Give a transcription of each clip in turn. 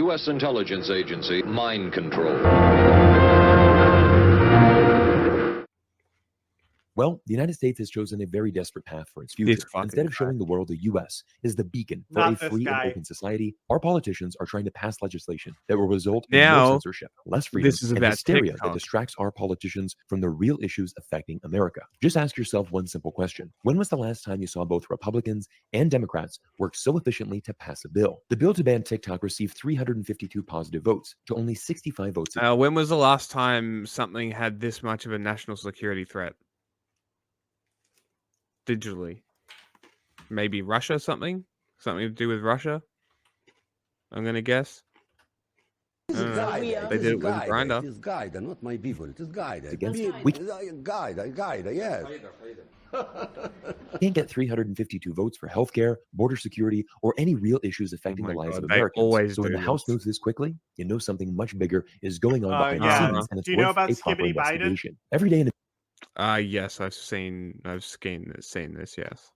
U.S. intelligence agency, mind control. Well, the United States has chosen a very desperate path for its future. Instead of showing the world the U.S. is the beacon for a free and open society, our politicians are trying to pass legislation that will result in more censorship, less freedom, and hysteria that distracts our politicians from the real issues affecting America. Just ask yourself one simple question. When was the last time you saw both Republicans and Democrats work so efficiently to pass a bill? The bill to ban TikTok received 352 positive votes to only 65 votes. When was the last time something had this much of a national security threat? Digitally, maybe Russia, something to do with Russia. I'm gonna guess. They did it with Grinder. It is Gaida, not my people. It is Gaida. Gaida, yes. Can't get 352 votes for healthcare, border security, or any real issues affecting the lives of Americans. So when the House moves this quickly, you know something much bigger is going on behind the scenes, and it's worth a proper investigation. Every day in the yes, I've seen this. Yes.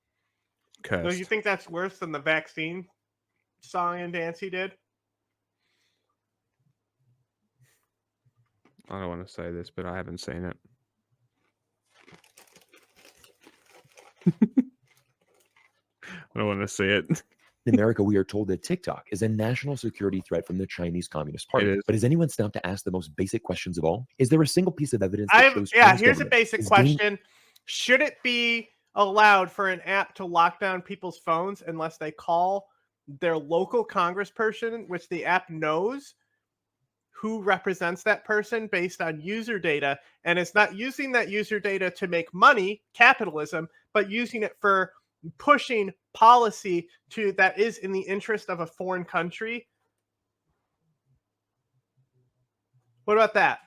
So you think that's worse than the vaccine song and dance he did? I don't want to say this, but I haven't seen it. I don't want to see it. In America, we are told that TikTok is a national security threat from the Chinese Communist Party. But has anyone stopped to ask the most basic questions of all? Is there a single piece of evidence that shows here's a basic question. Should it be allowed for an app to lock down people's phones unless they call their local congressperson, which the app knows who represents that person based on user data, and it's not using that user data to make money, capitalism, but using it for pushing policy that is in the interest of a foreign country? What about that?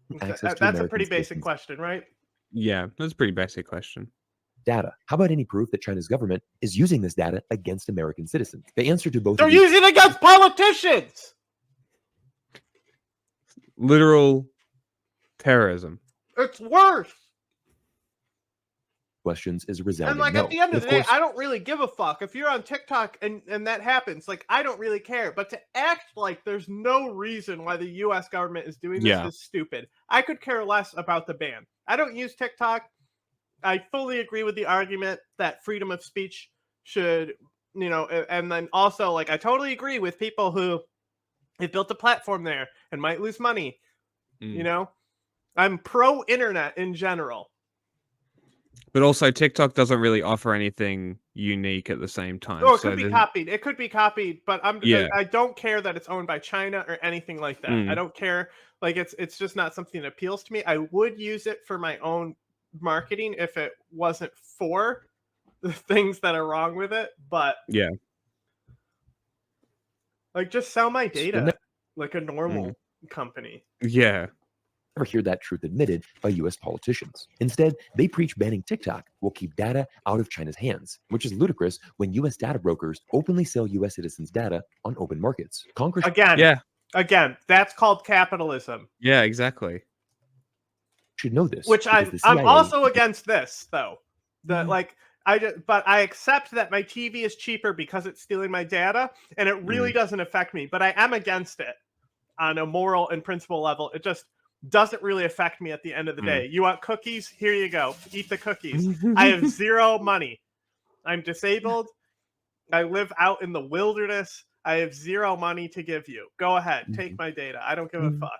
That's a pretty basic question, right? Yeah, that's a pretty basic question. Data. How about any proof that China's government is using this data against American citizens? The answer to both they're using it against politicians. Literal terrorism. It's worse. Questions is a resounding and no. At the end of the day, I don't really give a fuck if you're on TikTok and that happens. I don't really care. But to act like there's no reason why the U.S. government is doing this is stupid. I could care less about the ban. I don't use TikTok. I fully agree with the argument that freedom of speech should, and then also I totally agree with people who have built a platform there and might lose money. I'm pro internet in general. But also, TikTok doesn't really offer anything unique at the same time. Oh, it could be copied. It could be copied, but I don't care that it's owned by China or anything like that. I don't care. It's just not something that appeals to me. I would use it for my own marketing if it wasn't for the things that are wrong with it. But just sell my data like a normal company. Yeah. Never hear that truth admitted by U.S. politicians. Instead, they preach banning TikTok will keep data out of China's hands, which is ludicrous when U.S. data brokers openly sell U.S. citizens' data on open markets. Congress Again, that's called capitalism. Yeah, exactly. Should know this. Which I'm also against this, though. But I accept that my TV is cheaper because it's stealing my data, and it really doesn't affect me. But I am against it on a moral and principle level. It just doesn't really affect me at the end of the day. You want cookies? Here you go. Eat the cookies. I have zero money. I'm disabled. I live out in the wilderness. I have zero money to give you. Go ahead. Take my data. I don't give a fuck.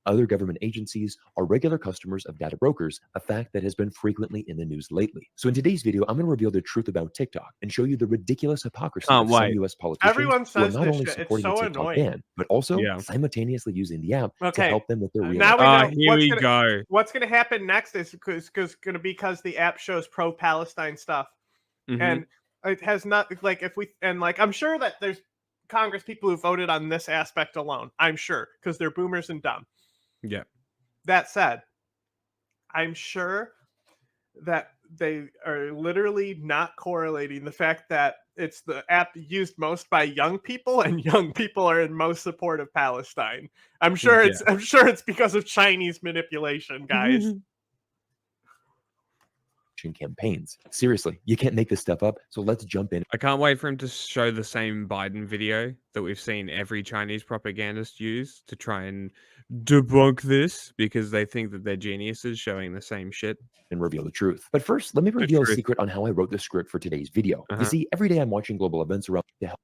Other government agencies are regular customers of data brokers, a fact that has been frequently in the news lately. So in today's video, I'm going to reveal the truth about TikTok and show you the ridiculous hypocrisy of some U.S. politicians who are not only supporting the TikTok ban, but also simultaneously using the app to help them with their real now life. Here we go. What's going to happen next is because the app shows pro-Palestine stuff. And it has not, I'm sure that there's Congress people who voted on this aspect alone. I'm sure, because they're boomers and dumb. Yeah. That said, I'm sure that they are literally not correlating the fact that it's the app used most by young people, and young people are in most support of Palestine. I'm sure it's because of Chinese manipulation, guys. campaigns. Seriously, you can't make this stuff up, so let's jump in. I can't wait for him to show the same Biden video that we've seen every Chinese propagandist use to try and debunk this, because they think that they're geniuses showing the same shit. And reveal the truth. But first, let me reveal a secret on how I wrote the script for today's video. You see, every day I'm watching global events around the help,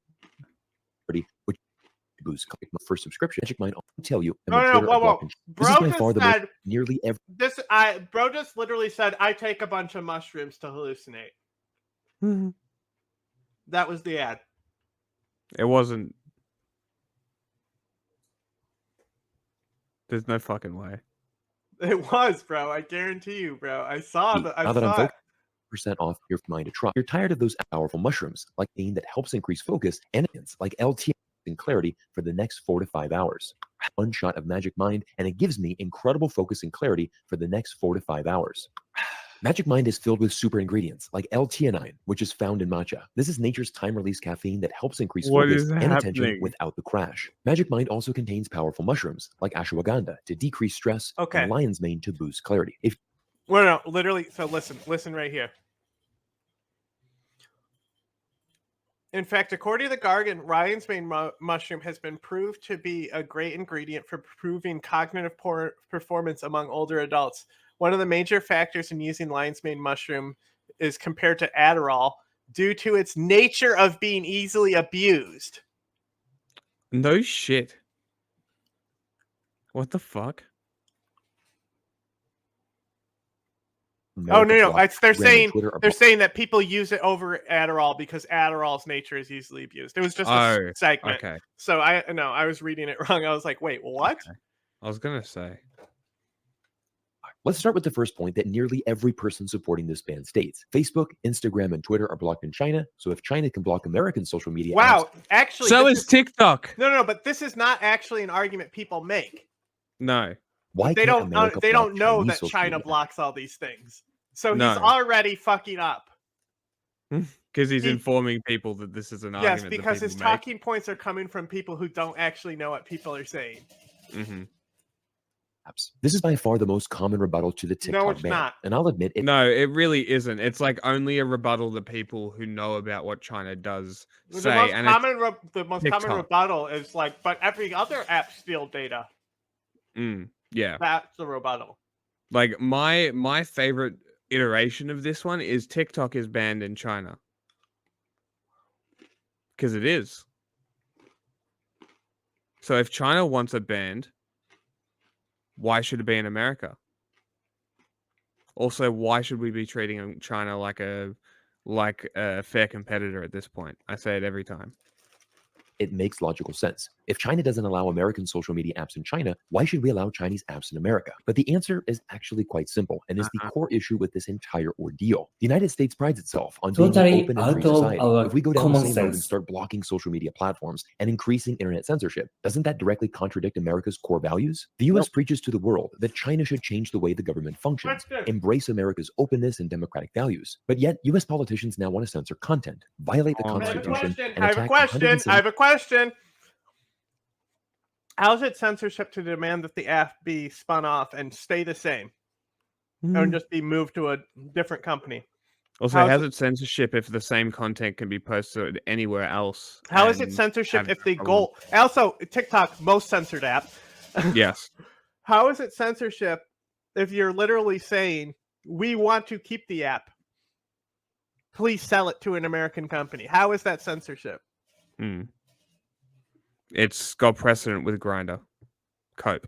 which boost my first subscription. Magic Mind, I'll tell you. Whoa. This is by far the most nearly every. Bro just literally said, I take a bunch of mushrooms to hallucinate. That was the ad. It wasn't. There's no fucking way. It was, bro. I guarantee you, bro. I saw the. Now that I'm % off your mind to try. You're tired of those powerful mushrooms, like being that helps increase focus, and like al-qeada and clarity for the next 4 to 5 hours. One shot of Magic Mind, and it gives me incredible focus and clarity for the next 4 to 5 hours. Magic Mind is filled with super ingredients like L-theanine, which is found in matcha. This is nature's time-release caffeine that helps increase focus and attention without the crash. Magic Mind also contains powerful mushrooms like ashwagandha to decrease stress, and lion's mane to boost clarity. No, literally. So listen right here. In fact, according to the Guardian, lion's mane mushroom has been proved to be a great ingredient for improving cognitive performance among older adults. One of the major factors in using lion's mane mushroom is compared to Adderall due to its nature of being easily abused. No shit. What the fuck? No. They're saying that people use it over Adderall because Adderall's nature is easily abused. It was just a segment. Okay. So I was reading it wrong. I was like, wait, what? Okay. I was gonna say. Let's start with the first point that nearly every person supporting this ban states. Facebook, Instagram, and Twitter are blocked in China. So if China can block American social media, actually, so is TikTok. No, but this is not actually an argument people make. No. Why they don't know that China blocks all these things. So he's already fucking up. Because he's informing people that this is an argument. Yes, because his talking points are coming from people who don't actually know what people are saying. This is by far the most common rebuttal to the TikTok ban. Not. And I'll admit it. No, it really isn't. It's like only a rebuttal to people who know about what China does say. The most common rebuttal is like, but every other app steals data. Yeah. That's the rebuttal. Like my favorite iteration of this one is TikTok is banned in China. Because it is. So if China wants it banned, why should it be in America? Also, why should we be treating China like a fair competitor at this point? I say it every time. It makes logical sense. If China doesn't allow American social media apps in China, why should we allow Chinese apps in America? But the answer is actually quite simple and is the core issue with this entire ordeal. The United States prides itself on being an open and free society. If we go down the same road and start blocking social media platforms and increasing internet censorship, doesn't that directly contradict America's core values? The U.S. preaches to the world that China should change the way the government functions, embrace America's openness and democratic values. But yet, U.S. politicians now want to censor content, violate the Constitution, and attack. I have a question. How is it censorship to demand that the app be spun off and stay the same? Or just be moved to a different company? Also, how's it censorship if the same content can be posted anywhere else? How is it censorship if the goal... Also, TikTok, most censored app. Yes. How is it censorship if you're literally saying, we want to keep the app, please sell it to an American company? How is that censorship? It's got precedent with Grindr. Cope.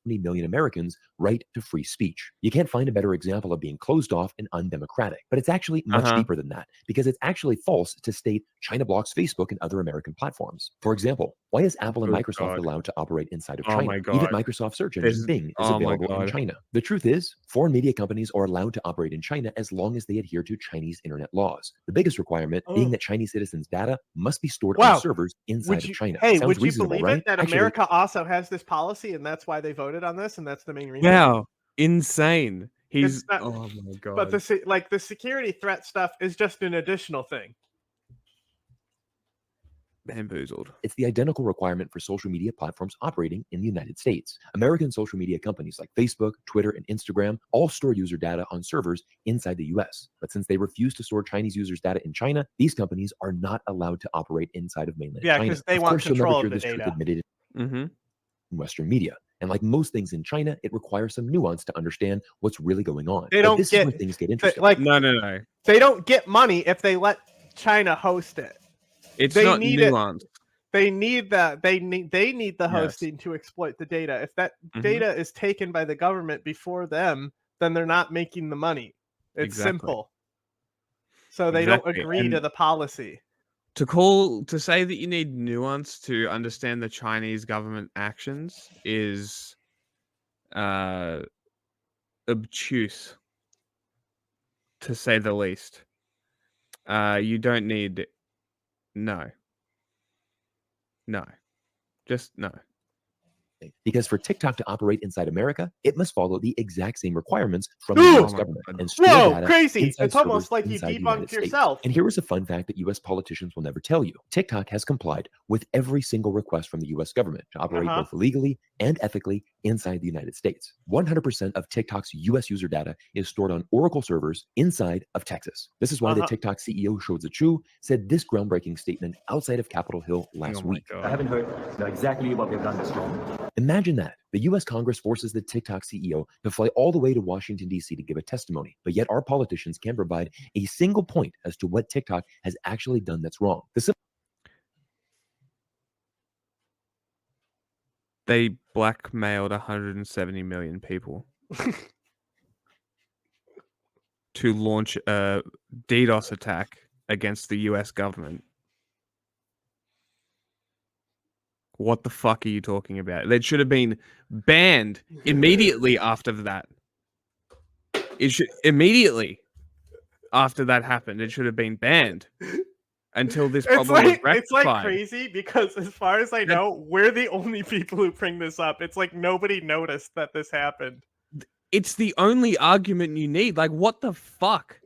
20 million Americans right to free speech. You can't find a better example of being closed off and undemocratic. But it's actually much deeper than that, because it's actually false to state China blocks Facebook and other American platforms. For example, why is Apple and Microsoft allowed to operate inside of China? Even Microsoft Search Engine Bing is available in China. The truth is, foreign media companies are allowed to operate in China as long as they adhere to Chinese internet laws. The biggest requirement being that Chinese citizens' data must be stored on servers inside of China. Hey, Sounds would you reasonable, believe right? it that America also has this policy, and that's why they voted on this, and that's the main reason? Wow, insane. He's oh my god. But the security threat stuff is just an additional thing. Bamboozled. It's the identical requirement for social media platforms operating in the United States. American social media companies like Facebook, Twitter, and Instagram all store user data on servers inside the US. But since they refuse to store Chinese users' data in China, these companies are not allowed to operate inside of mainland China. because they of want course, you'll control never of hear the this truth data. admitted Mm-hmm. in Western media. And like most things in China, it requires some nuance to understand what's really going on. They But don't this get is where things get interesting. like No. they don't get money if they let China host it. It's They not need it. nuanced. They need the Yes. hosting to exploit the data. If that Mhm. data is taken by the government before them, then they're not making the money. It's Exactly. simple. So they don't Exactly. agree to the policy. To say that you need nuance to understand the Chinese government actions is obtuse, to say the least. You don't need no. Just no. Because for TikTok to operate inside America, it must follow the exact same requirements from Ooh! the Oh US my government God. and store Whoa, data crazy! inside It's almost servers like you inside the United debunked States. yourself. And here is a fun fact that US politicians will never tell you. TikTok has complied with every single request from the US government to operate both legally and ethically inside the United States. 100% of TikTok's US user data is stored on Oracle servers inside of Texas. This is why the TikTok CEO Shou Zichu said this groundbreaking statement outside of Capitol Hill last my week. God. I haven't heard exactly what they've done that's wrong. Imagine that. The US Congress forces the TikTok CEO to fly all the way to Washington, D.C. to give a testimony, but yet our politicians can't provide a single point as to what TikTok has actually done that's wrong. They blackmailed 170 million people to launch a DDoS attack against the US government. What the fuck are you talking about? That should have been banned immediately after that. It should immediately after that happened. It should have been banned until this problem was rectified. It's like crazy because as far as I know, we're the only people who bring this up. It's like nobody noticed that this happened. It's the only argument you need. Like, what the fuck?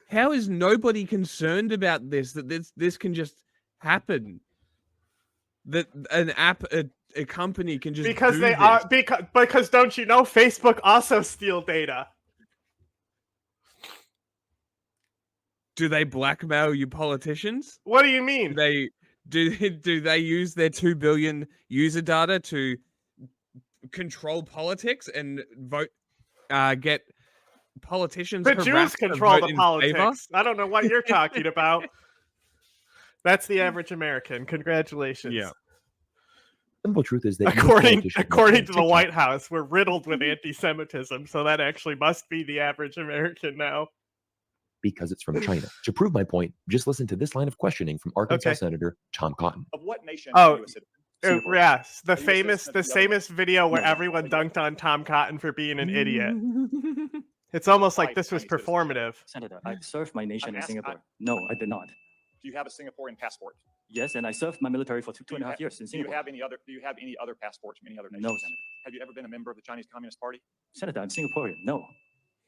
How is nobody concerned about this? That this can just happen? That an app, a company can just because do they this. are because don't you know Facebook also steal data? Do they blackmail you politicians? What do you mean? Do they use their 2 billion user data to control politics and vote? Get politicians. The Jews control the politics. I don't know what you're talking about. That's the average American. Congratulations. Yeah. Simple truth is that according to the White House, we're riddled with anti-Semitism, so that actually must be the average American now. Because it's from China. To prove my point, just listen to this line of questioning from Arkansas Senator Tom Cotton. Of what nation? Yes, the famous video where everyone dunked on Tom Cotton for being an idiot. It's almost like this was performative. Senator, I served my nation in Singapore. No, I did not. Do you have a Singaporean passport? Yes, and I served my military for two and a half years in Singapore. Do you have any other passports from any other nation? No, Senator. Have you ever been a member of the Chinese Communist Party? Senator, I'm Singaporean. No.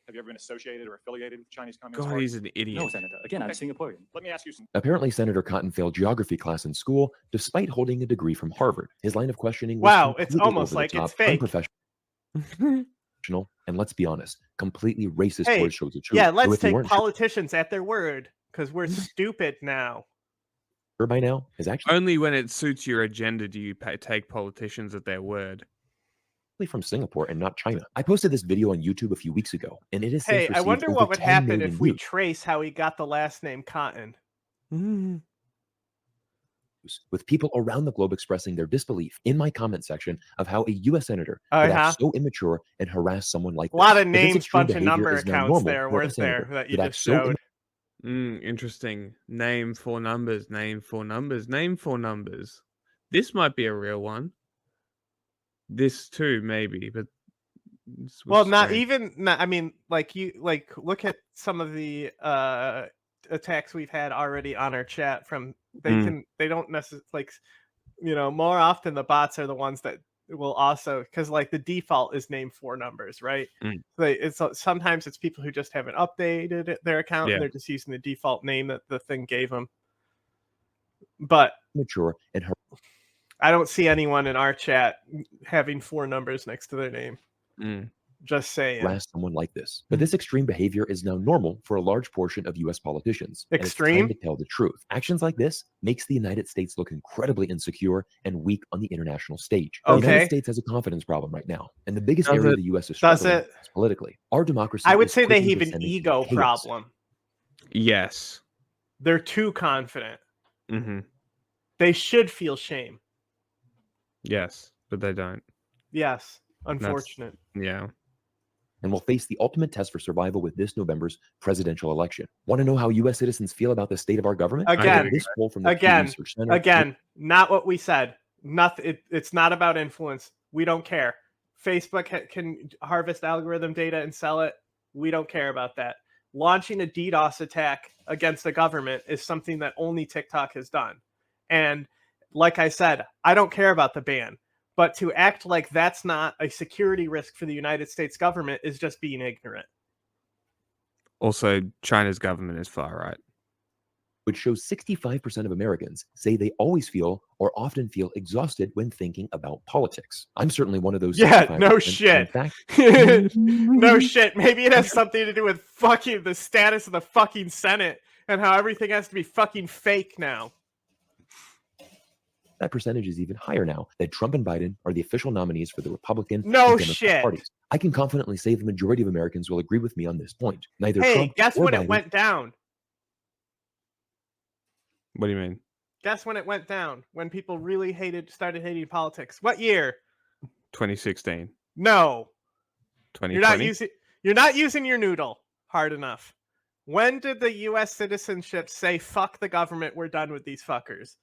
Have you ever been associated or affiliated with the Chinese Communist God, Party? he's an idiot. No, Senator. Again, I'm Singaporean. Let me ask you some. Apparently, Senator Cotton failed geography class in school despite holding a degree from Harvard. His line of questioning was it's almost like it's fake. Unprofessional, and let's be honest, completely racist towards Shou Zichu. Yeah, let's take politicians at their word because we're stupid now. By now is actually only when it suits your agenda do you take politicians at their word. From Singapore and not China. I posted this video on YouTube a few weeks ago, and it is. Hey, I wonder what would happen if we trace how he got the last name Cotton. With people around the globe expressing their disbelief in my comment section of how a U.S. senator could act so immature and harass someone like a lot of names, bunch of number accounts there, weren't there, that you just showed. Interesting. Name 4 numbers. Name 4 numbers. Name 4 numbers. This might be a real one. This too, maybe, but well, not even. I mean, look at some of the attacks we've had already on our chat. From they don't necessarily more often the bots are the ones that will also because the default is name 4 numbers, right? Sometimes it's people who just haven't updated their account and they're just using the default name that the thing gave them. But mature and I don't see anyone in our chat having 4 numbers next to their name. Just saying. harass someone like this. But this extreme behavior is now normal for a large portion of US politicians. Extreme? And it's time to tell the truth. Actions like this makes the United States look incredibly insecure and weak on the international stage. The Okay. United States has a confidence problem right now. And the biggest Does area it- the US is does struggling it- is politically. Our democracy I would is say they quickly have an descending into ego chaos. problem. Yes. They're too confident. Mm-hmm. They should feel shame. Yes, but they don't. Yes. Unfortunate. Yeah. And will face the ultimate test for survival with this November's presidential election. Want to know how US citizens feel about the state of our government? Again, This poll from the Pew again, Research Center Again, not what we said. It's not about influence. We don't care. Facebook can harvest algorithm data and sell it. We don't care about that. Launching a DDoS attack against the government is something that only TikTok has done. And like I said, I don't care about the ban. But to act like that's not a security risk for the United States government is just being ignorant. Also, China's government is far right. which shows 65% of Americans say they always feel or often feel exhausted when thinking about politics. I'm certainly one of those. Yeah, 65%. no In shit. fact, No shit. Maybe it has something to do with fucking the status of the fucking Senate and how everything has to be fucking fake now. that percentage is even higher now that Trump and Biden are the official nominees for the Republican No and Democrat shit. parties. I can confidently say the majority of Americans will agree with me on this point. Neither Hey, Trump guess or when Biden it went down? What do you mean? Guess when it went down? When people really started hating politics. What year? 2016. No. 2020? You're not using your noodle hard enough. When did the US citizenship say fuck the government, we're done with these fuckers?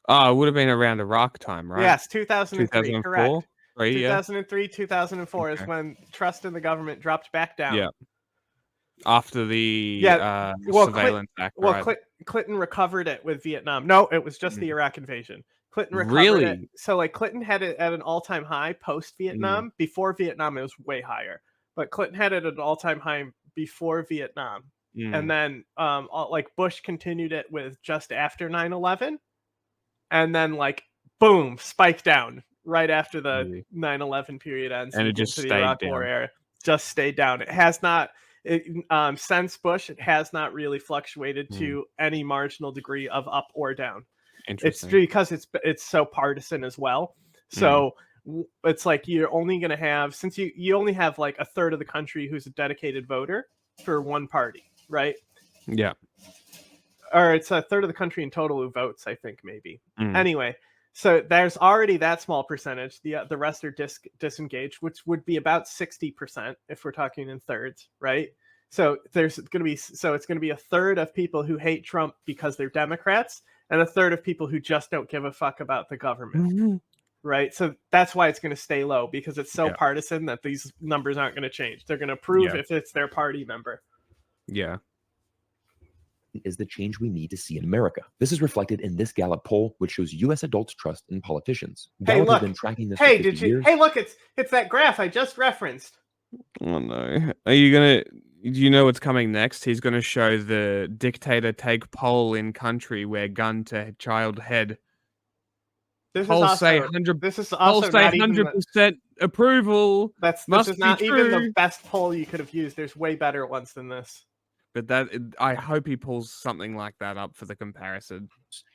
Oh, it would have been around Iraq time, right? Yes, 2003, correct. 3, yeah. 2003, 2004 is Okay. when trust in the government dropped back down. Yeah. After the well, surveillance act, Well, right? Clinton recovered it with Vietnam. No, it was just the Iraq invasion. Clinton recovered it. Really? So, like, Clinton had it at an all-time high post-Vietnam. Before Vietnam, it was way higher. But Clinton had it at an all-time high before Vietnam. And then, like, Bush continued it with just after 9/11. And then, like, boom, spike down right after the 9/11 period ends. And it you get just to the stayed Iraq down. War era. Just stayed down. It has not... since Bush, it has not really fluctuated to any marginal degree of up or down. It's Interesting. because it's so partisan as well. So it's like you're only going to have, since you only have like a third of the country who's a dedicated voter for one party, right? Yeah. Or it's a third of the country in total who votes, I think, maybe. Anyway, so there's already that small percentage. The rest are disengaged, which would be about 60% if we're talking in thirds, right? So it's going to be a third of people who hate Trump because they're Democrats, and a third of people who just don't give a fuck about the government, right? So that's why it's going to stay low, because it's so partisan that these numbers aren't going to change. They're going to prove if it's their party member. Yeah. is the change we need to see in America. This is reflected in this Gallup poll, which shows U.S. adults' trust in politicians. Gallup has been tracking this for 50 years. Hey, look, it's that graph I just referenced. Oh no. Are you gonna? Do you know what's coming next? He's gonna show the dictator take poll in country where gun to child head. This Polls is also, say 100. This is Polls also say not even 100% approval. this Must is be not even the true. best poll you could have used. There's way better ones than this. But I hope he pulls something like that up for the comparison.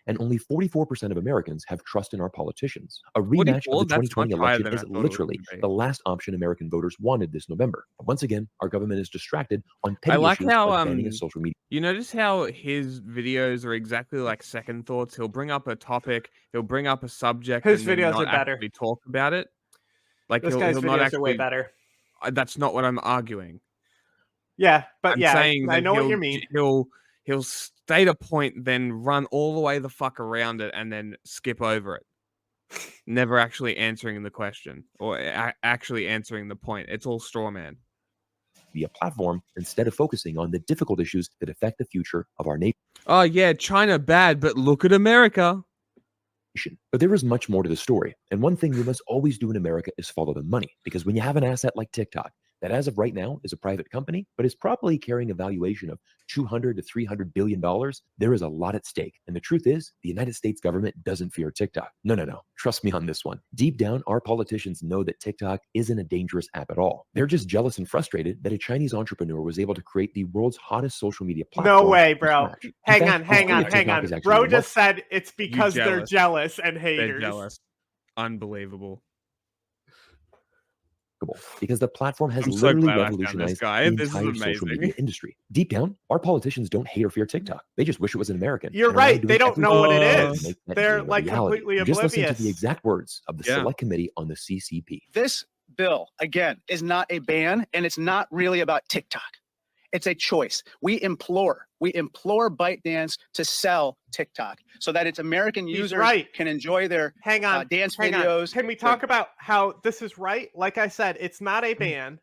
And only 44% of Americans have trust in our politicians. A rematch of the 2020 election is literally the last option American voters wanted this November. Once again, our government is distracted on petty issues like banning of social media. You notice how his videos are exactly like second thoughts? He'll bring up a topic, he'll bring up a subject, His and then videos not are better. actually talk about it. Like This guy's he'll not videos actually, are way better. That's not what I'm arguing. Yeah, but I'm yeah, saying I that know what you mean. He'll state a point, then run all the way the fuck around it, and then skip over it. Never actually answering the question or actually answering the point. It's all straw man. Via platform instead of focusing on the difficult issues that affect the future of our nation. Oh yeah, China bad, but look at America. But there is much more to the story. And one thing you must always do in America is follow the money. Because when you have an asset like TikTok, that as of right now is a private company, but is probably carrying a valuation of $200 to $300 billion, there is a lot at stake. And the truth is, the United States government doesn't fear TikTok. No. Trust me on this one. Deep down, our politicians know that TikTok isn't a dangerous app at all. They're just jealous and frustrated that a Chinese entrepreneur was able to create the world's hottest social media platform. No way, bro. Hang on. TikTok Bro just said it's because they're jealous and haters. They're jealous. Unbelievable. Because the platform has I'm so literally glad I found this revolutionized guy. the This is entire social amazing. media industry. Deep down, our politicians don't hate or fear TikTok. They just wish it was an American. You're and are now right. They doing don't know what it everything is. to make that They're dream a like reality. completely Just listen to oblivious. the exact words of the Yeah. Select Committee on the CCP. This bill, again, is not a ban, and it's not really about TikTok. It's a choice. We implore ByteDance to sell TikTok so that its American users can enjoy their dance videos. Can we talk about how this is right? Like I said, it's not a ban.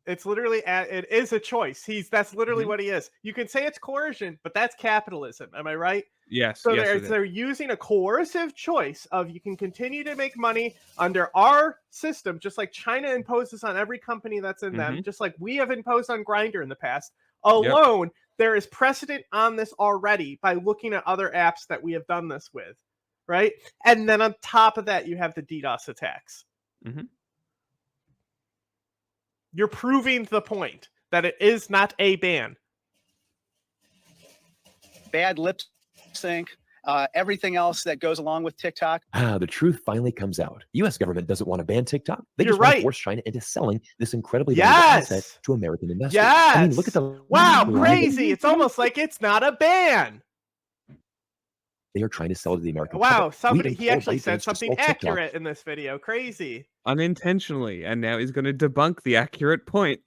It's literally it is a choice. That's literally what he is. You can say it's coercion, but that's capitalism. Am I right? Yes. So yes, they're using a coercive choice of you can continue to make money under our system, just like China imposes on every company that's in them, just like we have imposed on Grindr in the past. Alone, there is precedent on this already by looking at other apps that we have done this with, right? And then on top of that, you have the DDoS attacks. You're proving the point that it is not a ban. Bad lip sync, everything else that goes along with TikTok. The truth finally comes out. U.S. government doesn't want to ban TikTok. They just want to force China into selling this incredibly valuable asset to American investors. Yes. I mean, look at the crazy. It's almost like it's not a ban. They are trying to sell to the American public. He actually said something accurate in this video. Crazy. Unintentionally, and now he's going to debunk the accurate point.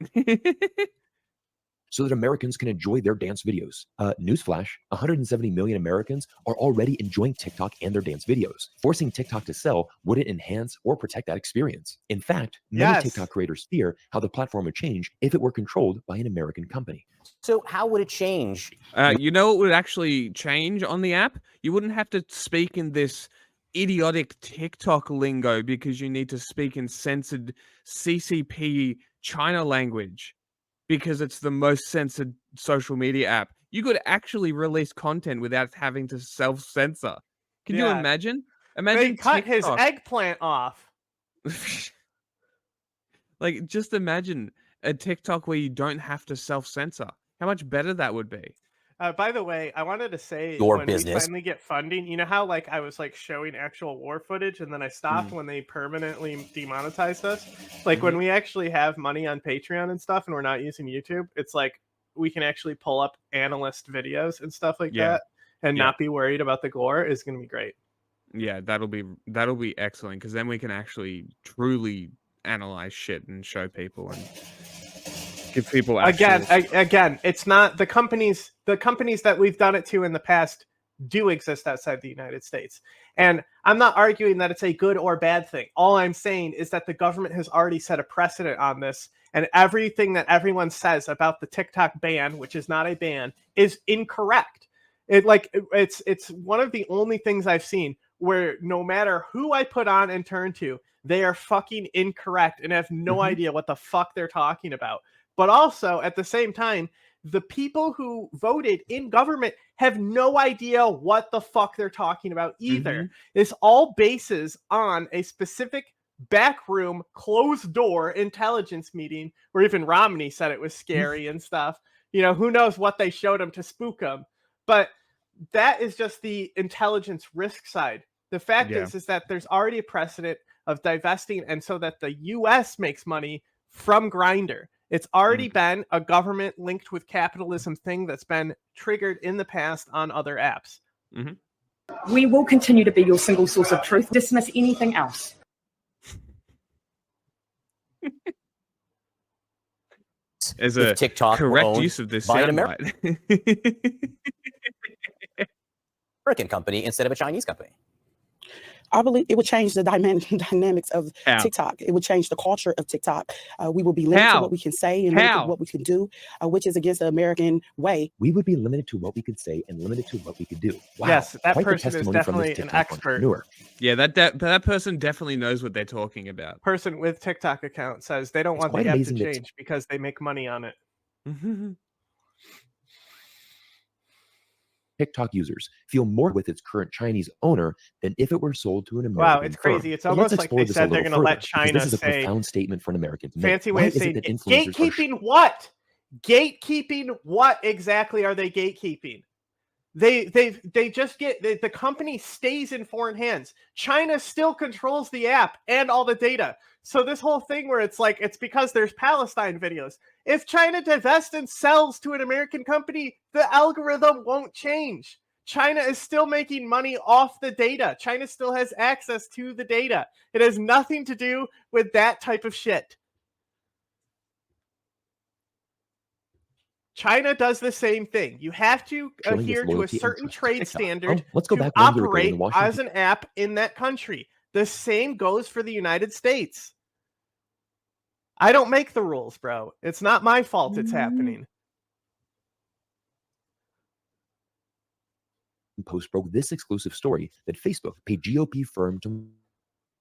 So that Americans can enjoy their dance videos. Newsflash, 170 million Americans are already enjoying TikTok and their dance videos. Forcing TikTok to sell wouldn't enhance or protect that experience. In fact, many TikTok creators fear how the platform would change if it were controlled by an American company. So how would it change? You know what would actually change on the app? You wouldn't have to speak in this idiotic TikTok lingo because you need to speak in censored CCP China language. Because it's the most censored social media app. You could actually release content without having to self-censor. Can you imagine? They cut his eggplant off. Like, just imagine a TikTok where you don't have to self-censor. How much better that would be. By the way, I wanted to say Your we finally get funding, you know how like I was like showing actual war footage and then I stopped when they permanently demonetized us? Like when we actually have money on Patreon and stuff and we're not using YouTube, it's like we can actually pull up analyst videos and stuff like that and not be worried about the gore is going to be great. Yeah, that'll be excellent because then we can actually truly analyze shit and show people and give people again, it's not the companies that we've done it to in the past do exist outside the United States. And I'm not arguing that it's a good or bad thing. All I'm saying is that the government has already set a precedent on this, and everything that everyone says about the TikTok ban, which is not a ban, is incorrect. It's one of the only things I've seen where no matter who I put on and turn to, they are fucking incorrect and have no idea what the fuck they're talking about. But also, at the same time, the people who voted in government have no idea what the fuck they're talking about either. This all bases on a specific backroom, closed door intelligence meeting where even Romney said it was scary and stuff. You know, who knows what they showed him to spook him. But that is just the intelligence risk side. The fact is that there's already a precedent of divesting, and so that the U.S. makes money from Grindr. It's already been a government linked with capitalism thing that's been triggered in the past on other apps. We will continue to be your single source of truth. Dismiss anything else. As a TikTok correct use of this by an soundbite. American company instead of a Chinese company. I believe it would change the dynamics of How? TikTok. It would change the culture of TikTok. We will be limited to what we can say and limited to what we can do, which is against the American way. We would be limited to what we could say and limited to what we could do. Wow. Yes, that Quite the person is testimony from this definitely an TikTok expert. entrepreneur. Yeah, that person definitely knows what they're talking about. Person with TikTok account says they don't It's want quite the app to amazing that- change because they make money on it. TikTok users feel more with its current Chinese owner than if it were sold to an American Wow, it's firm. crazy. It's But almost let's like explore they this a said they're little going to let further, because China this is a say profound statement for an American to make. fancy Why way of is it saying that influencers are gatekeeping what? Gatekeeping what exactly are they gatekeeping? They just get the company stays in foreign hands. China still controls the app and all the data. So this whole thing where it's like it's because there's Palestine videos. If China divests and sells to an American company, the algorithm won't change. China is still making money off the data. China still has access to the data. It has nothing to do with that type of shit. China does the same thing. You have to showing its adhere to a loyalty and certain trust to trade TikTok. standard Let's go to back 1 year ago operate in Washington. as an app in that country. The same goes for the United States. I don't make the rules, bro. It's not my fault it's happening. Post broke this exclusive story that Facebook paid GOP firm to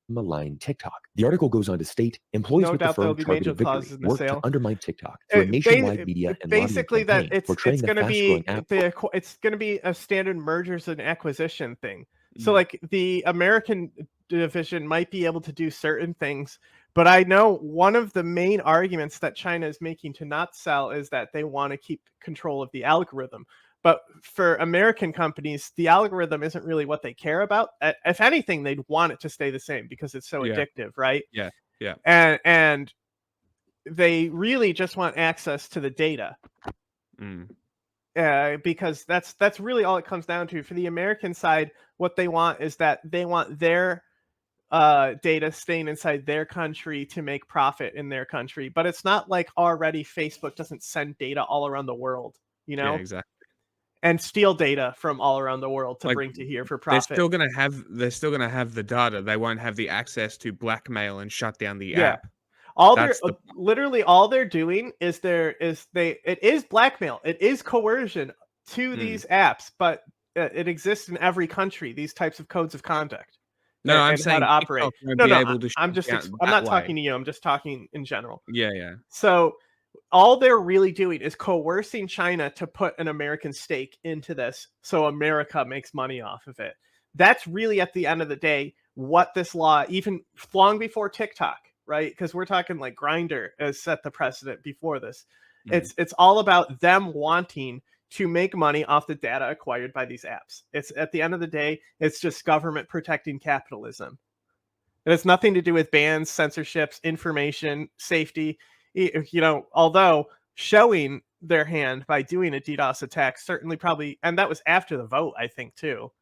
malign TikTok. The article goes on to state employees No with the doubt there'll firm be targeted major clauses Victory in the worked sale. to undermine TikTok through a nationwide media and lobbying basically campaign, that portraying it's the going to be fast-growing app. it's going to be a standard mergers and acquisition thing. So Mm. like the American division might be able to do certain things, but I know one of the main arguments that China is making to not sell is that they want to keep control of the algorithm. But for American companies, the algorithm isn't really what they care about. If anything, they'd want it to stay the same because it's so addictive, right? Yeah. And they really just want access to the data. Because that's really all it comes down to. For the American side, what they want is that they want their data staying inside their country to make profit in their country. But it's not like already Facebook doesn't send data all around the world, you know? Yeah, exactly. And steal data from all around the world to Like, bring to here for They're profit. still gonna have the data. They won't have the access to blackmail and shut down the app. Literally all they're doing is it is blackmail. It is coercion to these apps, but it exists in every country, these types of codes of conduct. No, I'm and saying how to operate. TikTok won't be able to I'm shut down I'm that not way. talking to you. I'm just talking in general. Yeah. So all they're really doing is coercing China to put an American stake into this so America makes money off of it. That's really, at the end of the day, what this law, even long before TikTok, right? Because we're talking like Grindr has set the precedent before this. It's all about them wanting to make money off the data acquired by these apps. It's, at the end of the day, it's just government protecting capitalism. It has nothing to do with bans, censorships, information, safety. You know, although showing their hand by doing a DDoS attack certainly probably, and that was after the vote, I think, too.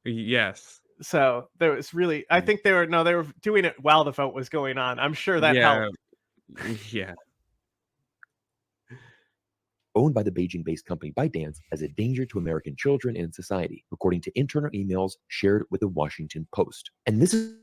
Yes. So there was really, I think they were doing it while the vote was going on. I'm sure that helped. Yeah. Owned by the Beijing-based company ByteDance, as a danger to American children and society, according to internal emails shared with the Washington Post. And this is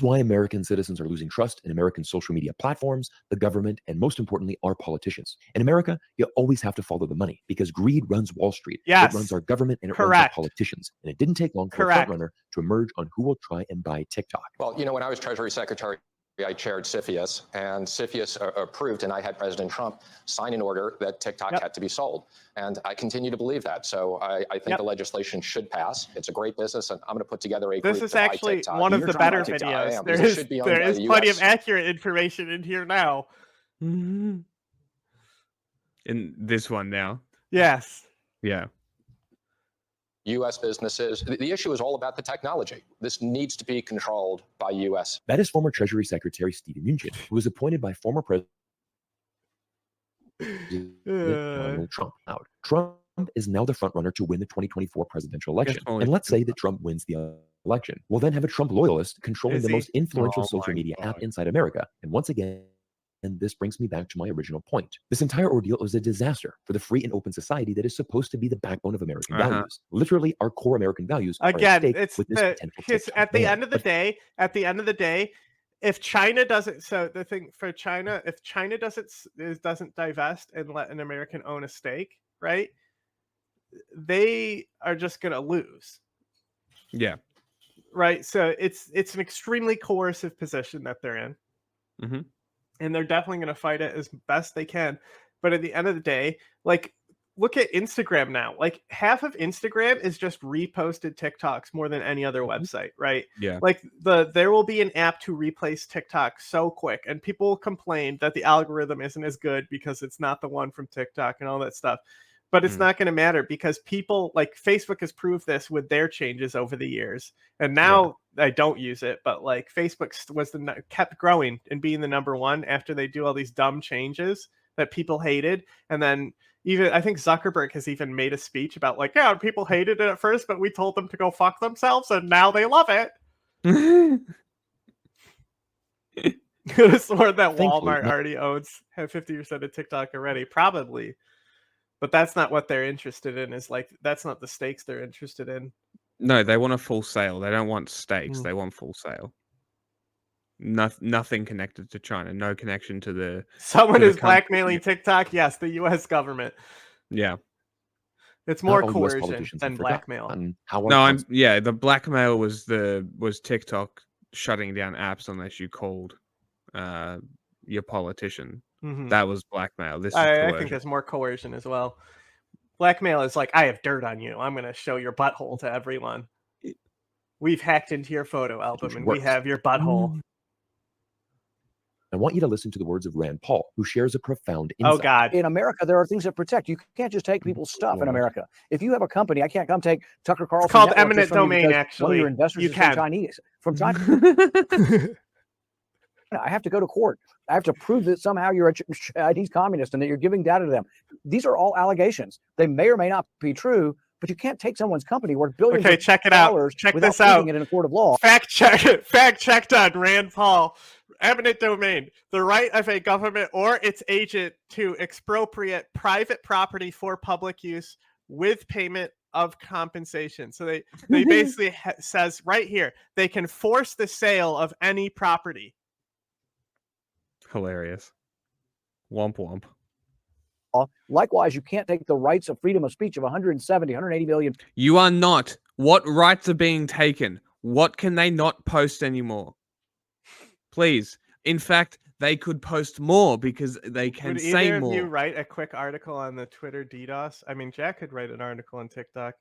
why American citizens are losing trust in American social media platforms, the government, and most importantly, our politicians. In America, you always have to follow the money because greed runs Wall Street. Yes. It runs our government and it runs our politicians. And it didn't take long for a frontrunner to emerge on who will try and buy TikTok. Well, you know, when I was Treasury Secretary, I chaired CFIUS, and CFIUS approved, and I had President Trump sign an order that TikTok had to be sold. And I continue to believe that. So I think the legislation should pass. It's a great business, and I'm going to put together a group This is to buy actually TikTok. one of the better videos. There is plenty of accurate information in here now. In this one now. Yes. Yeah. U.S. businesses. The issue is all about the technology. This needs to be controlled by U.S. That is former Treasury Secretary Steven Mnuchin, who was appointed by former President Donald Trump. Trump is now the frontrunner to win the 2024 presidential election. And let's say that Trump wins the election. We'll then have a Trump loyalist controlling the most influential social media app inside America. And once again, And this brings me back to my original point. This entire ordeal was a disaster for the free and open society that is supposed to be the backbone of American values. Literally, our core American values are at stake with this potential TikTok at the ban. end of the day, if China doesn't, so the thing for China, if China doesn't divest and let an American own a stake, right? They are just gonna lose. Yeah. Right. So it's an extremely coercive position that they're in. Mm-hmm. And they're definitely going to fight it as best they can. But at the end of the day, like, look at Instagram now. Like, half of Instagram is just reposted TikToks more than any other website, right? Yeah. Like, there will be an app to replace TikTok so quick, and people will complain that the algorithm isn't as good because it's not the one from TikTok and all that stuff. But it's not going to matter because people, like, Facebook has proved this with their changes over the years. And now I don't use it, but like Facebook kept growing and being the number one after they do all these dumb changes that people hated. And then even I think Zuckerberg has even made a speech about like, yeah, people hated it at first, but we told them to go fuck themselves and now they love it. Could have sworn that Walmart already owns 50% of TikTok already, probably. But that's not what they're interested in. Is like that's not the stakes they're interested in. No, they want a full sale. They don't want stakes. They want full sale. Nothing connected to China. No connection to the. Someone is blackmailing TikTok. Yes, the U.S. government. Yeah, it's more coercion than blackmail. The blackmail was TikTok shutting down apps unless you called your politician. Mm-hmm. That was blackmail. This is I think there's more coercion as well. Blackmail is like, I have dirt on you. I'm going to show your butthole to everyone. We've hacked into your photo album and we have your butthole. I want you to listen to the words of Rand Paul, who shares a profound insight. Oh, God. In America, there are things that protect. You can't just take people's stuff in America. If you have a company, I can't come take Tucker Carlson. It's called eminent domain, actually. One of your investors is from China. I have to go to court. I have to prove that somehow you're a Chinese communist and that you're giving data to them. These are all allegations. They may or may not be true, but you can't take someone's company worth billions of check it dollars out. Check without this out. it in a court of law. Fact checked on Rand Paul. Eminent domain, the right of a government or its agent to expropriate private property for public use with payment of compensation. So they basically says right here, they can force the sale of any property. Hilarious. Womp womp. Likewise, you can't take the rights of freedom of speech of 180 million. You are not. What rights are being taken? What can they not post anymore? Please. In fact, they could post more because they can say more. Would either of you write a quick article on the Twitter DDoS? I mean, Jack could write an article on TikTok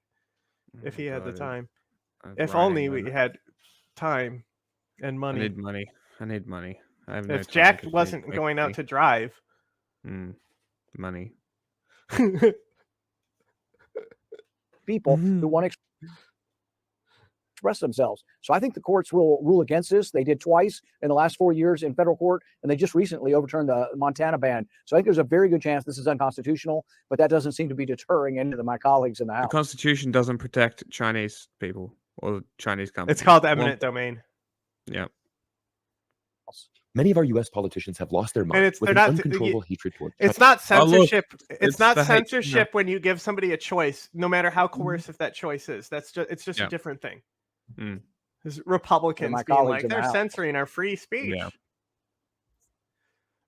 if he had the time. If only we had time and money. I need money. I have if Jack wasn't going out to drive. Money. People who want to express themselves. So I think the courts will rule against this. They did twice in the last 4 years in federal court, and they just recently overturned the Montana ban. So I think there's a very good chance this is unconstitutional, but that doesn't seem to be deterring any of my colleagues in the House. The Constitution doesn't protect Chinese people or Chinese companies. It's called eminent domain. Yeah. Many of our U.S. politicians have lost their minds with an uncontrollable hatred toward China. It's not censorship. It's not censorship when you give somebody a choice, no matter how coercive that choice is. It's just a different thing. There's Republicans being like, they're censoring our free speech. Yeah.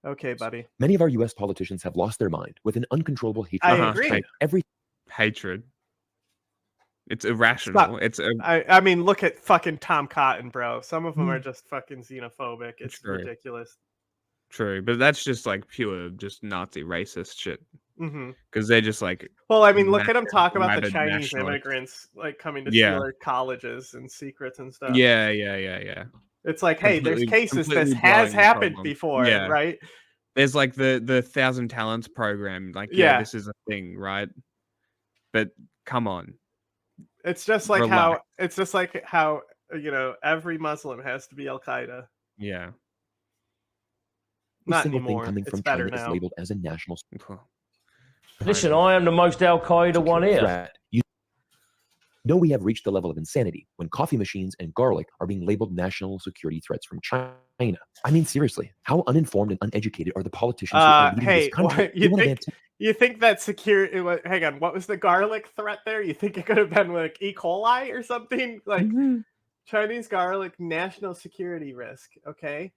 Okay, buddy. Many of our U.S. politicians have lost their mind with an uncontrollable hatred. I agree. Hatred. It's irrational. I mean, look at fucking Tom Cotton, bro. Some of them are just fucking xenophobic. It's ridiculous. True, but that's just like pure, just Nazi racist shit. Because they're just like. Well, I mean, look at them talk about the Chinese immigrants like coming to steal our colleges and secrets and stuff. Yeah. It's like, hey, there's cases this has happened before, right? There's like the 1,000 Talents program. Like, this is a thing, right? But come on. It's just like how every Muslim has to be al-qeada. Yeah. Not single anymore. Thing coming it's from better China now. is labeled as a national. Listen, I am the most al-Qaeda one here. No, we have reached the level of insanity when coffee machines and garlic are being labeled national security threats from China. I mean, seriously, how uninformed and uneducated are the politicians who are leading this country? You think that security? Hang on, what was the garlic threat there? You think it could have been like E. coli or something? Like Chinese garlic, national security risk. Okay.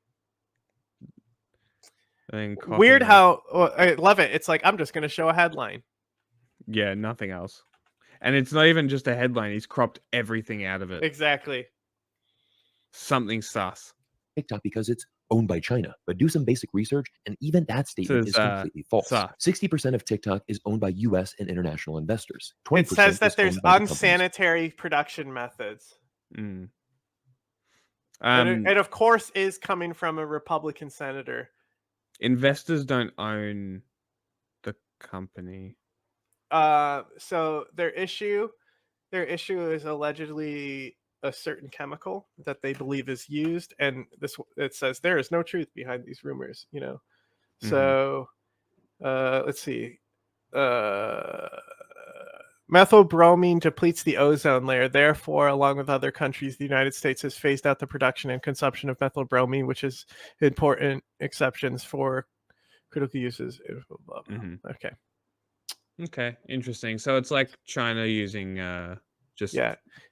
Weird how I love it. It's like I'm just going to show a headline. Yeah, nothing else. And it's not even just a headline. He's cropped everything out of it. Exactly. Something sus. TikTok because it's owned by China. But do some basic research, and even that statement is completely false. 60% of TikTok is owned by U.S. and international investors. 20% it says that there's unsanitary production methods. Mm. It, of course, is coming from a Republican senator. Investors don't own the company. So their issue is allegedly a certain chemical that they believe is used, and it says there is no truth behind these rumors, you know. So let's see. Methylbromine depletes the ozone layer. Therefore, along with other countries, the United States has phased out the production and consumption of methylbromine, which is important exceptions for critical uses. Okay. Okay, interesting. So it's like China using just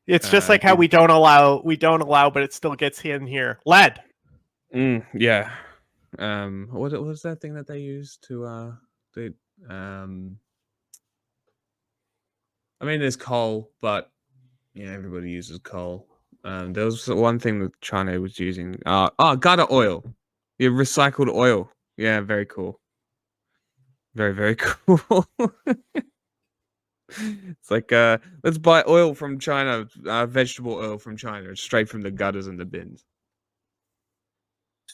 it's just like how we don't allow, but it still gets in here. Lead. Yeah. What was that thing that they used to I mean, there's coal, but yeah, everybody uses coal. There was one thing that China was using. Gutter oil. Yeah, recycled oil. Yeah, very cool. Very, very cool. It's like, let's buy oil from China, vegetable oil from China, straight from the gutters and the bins.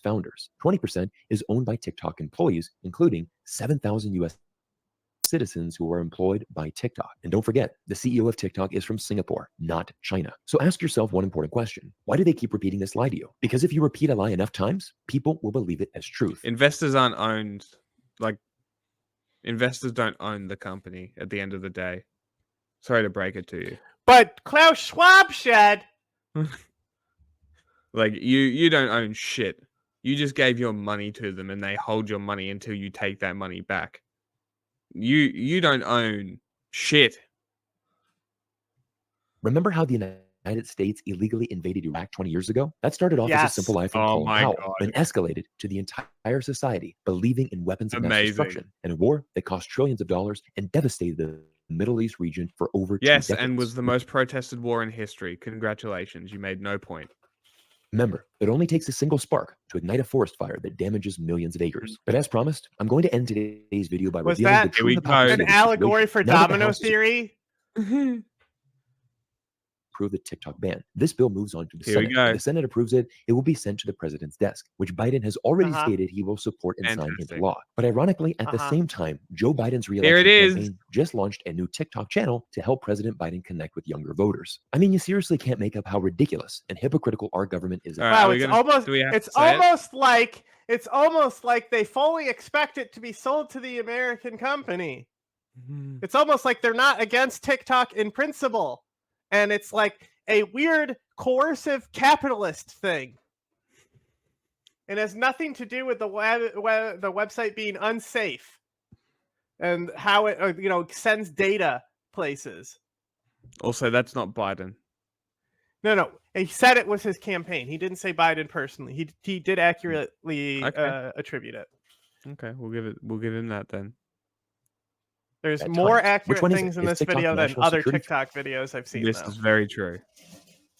Founders. 20% is owned by TikTok employees, including 7,000 U.S. citizens who are employed by TikTok. And don't forget, the CEO of TikTok is from Singapore, not China. So ask yourself one important question. Why do they keep repeating this lie to you? Because if you repeat a lie enough times, people will believe it as truth. Investors aren't owned, like, investors don't own the company at the end of the day. Sorry to break it to you. But Klaus Schwab said, like, you don't own shit. You just gave your money to them and they hold your money until you take that money back. You don't own shit. Remember how the United States illegally invaded Iraq 20 years ago? That started off as a simple lie from Colin Powell, then escalated to the entire society believing in weapons of mass destruction and a war that cost trillions of dollars and devastated the Middle East region for over 2 decades. And was the most protested war in history. Congratulations, you made no point. Remember, it only takes a single spark to ignite a forest fire that damages millions of acres. But as promised, I'm going to end today's video by revealing the true hypocrisy an allegory for domino theory? Approve the TikTok ban. This bill moves on to the Senate. If the Senate approves it, it will be sent to the president's desk, which Biden has already stated he will support and sign into law. But ironically, at the same time, Joe Biden's re-election campaign just launched a new TikTok channel to help President Biden connect with younger voters. I mean, you seriously can't make up how ridiculous and hypocritical our government is. Wow, it's almost like they fully expect it to be sold to the American company. It's almost like they're not against TikTok in principle. And it's like a weird coercive capitalist thing. It has nothing to do with the website being unsafe and how it sends data places. Also, that's not Biden. No. He said it was his campaign. He didn't say Biden personally. He did accurately attribute it. Okay, we'll give him that then. There's more accurate things in this video than other TikTok videos I've seen. This is very true.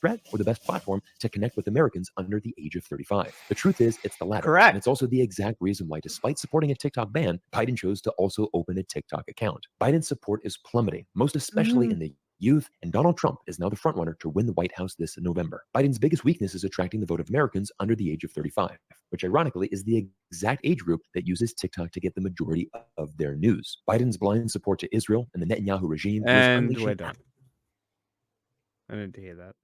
Threat or the best platform to connect with Americans under the age of 35. The truth is, it's the latter. Correct. And it's also the exact reason why, despite supporting a TikTok ban, Biden chose to also open a TikTok account. Biden's support is plummeting, most especially in the youth, and Donald Trump is now the frontrunner to win the White House this November. Biden's biggest weakness is attracting the vote of Americans under the age of 35, which ironically is the exact age group that uses TikTok to get the majority of their news. Biden's blind support to Israel and the Netanyahu regime is unleashing. We're done. I didn't hear that.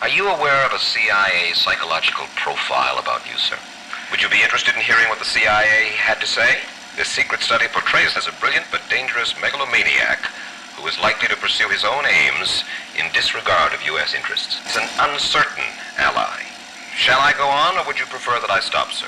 Are you aware of a CIA psychological profile about you, sir? Would you be interested in hearing what the CIA had to say? This secret study portrays as a brilliant but dangerous megalomaniac who is likely to pursue his own aims in disregard of U.S. interests. He's an uncertain ally. Shall I go on, or would you prefer that I stop, sir?